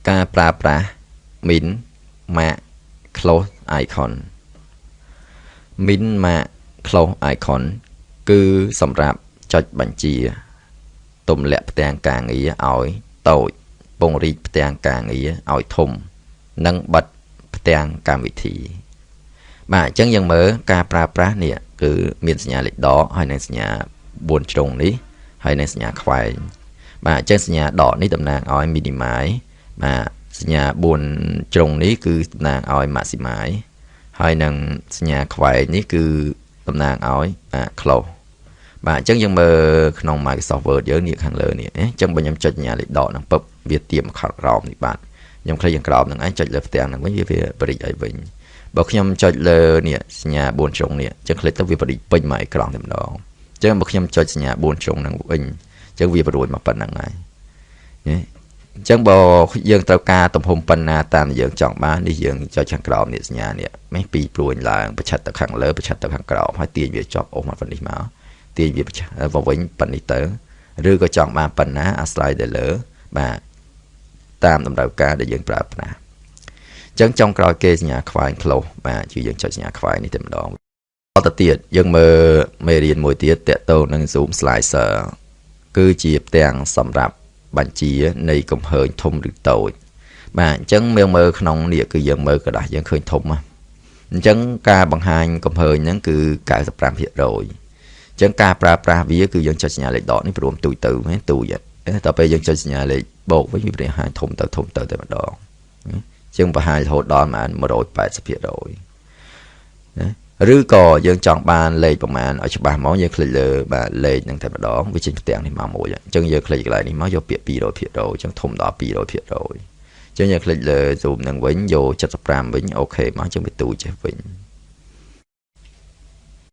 Ca pra pra min mạ close icon min mạ close icon គឺសម្រាប់ចុចបញ្ជាទម្លាក់ផ្ទាំងការងារឲ្យតូចពង្រីកផ្ទាំងការងារឲ្យធំនិងបិទផ្ទាំងកម្មវិធីបាទអញ្ចឹងយើងមើលការប្រើប្រាស់នេះគឺមានសញ្ញាលេខដកហើយនិងសញ្ញា4ជ្រុងនេះហើយនិងសញ្ញាខ្វែងបាទអញ្ចឹងសញ្ញាដកនេះតំណាងឲ្យ minimize បាទសញ្ញា4ជ្រុងនេះគឺតំណាងឲ្យ maximize ហើយនិងសញ្ញាខ្វែងនេះគឺតំណាងឲ្យ close បាទអញ្ចឹងយើងមើលក្នុង Microsoft Word យើងនេះខាងលើនេះអញ្ចឹងបើខ្ញុំចុចសញ្ញាលេខដកហ្នឹងពឹបវាទាមខាងក្រោមនេះបាទខ្ញុំคลิกខាងក្រោមហ្នឹងឯងចុចលើផ្ទាំងហ្នឹងវិញវាបរិចឲ្យវិញបើខ្ញុំចុចលើនេះសញ្ញា4ជ្រុងនេះអញ្ចឹងคลิกទៅវាបរិចពេញមកអេក្រង់តែម្ដងអញ្ចឹងបើខ្ញុំចុចសញ្ញា4ជ្រុងហ្នឹងវិញអញ្ចឹងវាបរួចមកប៉ុណ្ណឹងហើយអញ្ចឹងបើយើងត្រូវការទំហំប៉ុណ្ណាតាមយើងចង់បាននេះយើងចុចខាងក្រោមនេះសញ្ញានេះមិនពីព្រួយឡើងប្រឆិតទៅខាងលើប្រឆិតទៅខាងក្រោមហើយទាញវាជាប់អស់មកប៉ុណ្នេះមកទាញវាទៅវិញប៉ុណ្នេះទៅឬក៏ចង់បានប៉ុណ្ណាអាស្រ័យទៅលើបាទតាមតម្រូវការដែលយើងប្រើប្រាស់អញ្ចឹងចុងក្រោយគេសញ្ញាខ្វែង close បាទគឺយើងចុចសញ្ញាខ្វែងនេះតែម្ដងបន្តទៅទៀតយើងមើលមេរៀនមួយទៀតតកតងនឹង Zoom Slicer គឺជាផ្ទាំងសម្រាប់បញ្ជានៃកំហើញធំឬតូចបាទអញ្ចឹងមើលក្នុងនេះគឺយើងមើលกระดาษយើងឃើញធំណាអញ្ចឹងការបង្ហាញកំហើញហ្នឹងគឺ 95% អញ្ចឹងការប្រើប្រាស់វាគឺយើងចុចសញ្ញាលេខដកនេះព្រមទូចទៅហ្នឹងទូចតែពេលយើងចុចសញ្ញាលេខបូកវិញវាបង្ហាញធំទៅតែម្ដងអញ្ចឹងបង្ហាញរហូតដល់ប្រហែល 180% ណាឬក៏យើងចង់បានលេខប្រមាណឲ្យច្បាស់មកយើងคลิกលើបាទលេខហ្នឹងតែម្ដងវាចេញផ្ទាំងនេះមកមួយអញ្ចឹងយើងคลิกកន្លែងនេះមកយកពាក្យ 200% អញ្ចឹងធំដល់ 200%អញ្ចឹងយើងคลิกលើ zoom ហ្នឹងវិញយក75វិញអូខេមកអញ្ចឹងវាទូចចេះវិញ